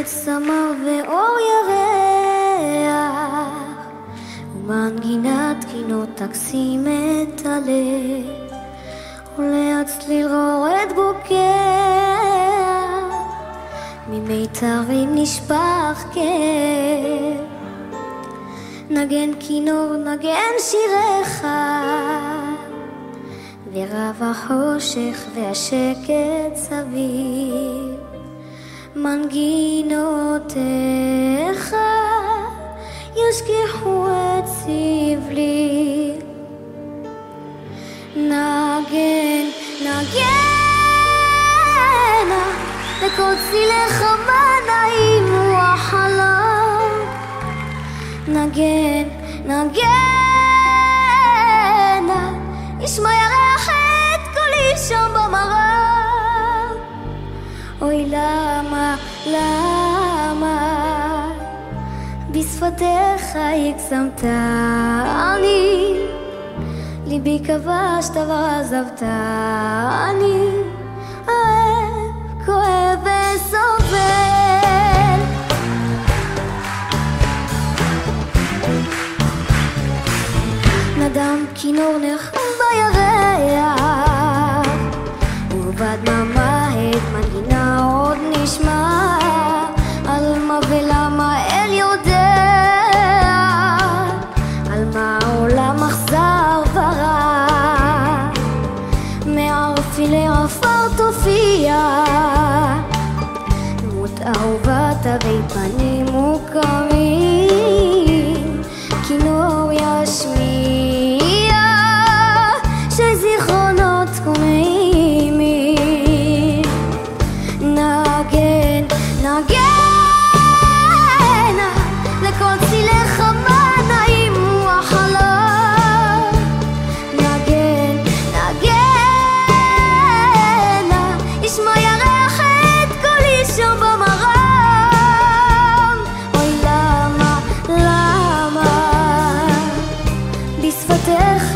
סמר ואור ירח ומנגינת קינות תקסים את הלב וליד צליל רורד בוקע ממיתרים נשפך כאב נגן כינור נגן שיריך ורב החושך והשקט סביב מנגינותיך ישכחו את סבלי נגן נגן לכל צילך מה נעים הוא החלום נגן נגן ישמע ירח את קולי שם במראה אוי למה בשפתיך הקסמתני ליבי כבשת ועזבתני אוהב, כואב וסובל נדם כינור נחם בירח ובדממה את מנגינה עוד נשמע על מה ולמה אל יודע על מה העולם אכזר ורע מערפי לעפר תופיע דמות אהובה תווי פנים מוקמים כינור ישמיע שזיכרונות תקוממים נגן נגן לכל צילך מה נעים הוא החלום נגן נגן ישמע ירח את קולי שם במרום אוי למה בשפתיך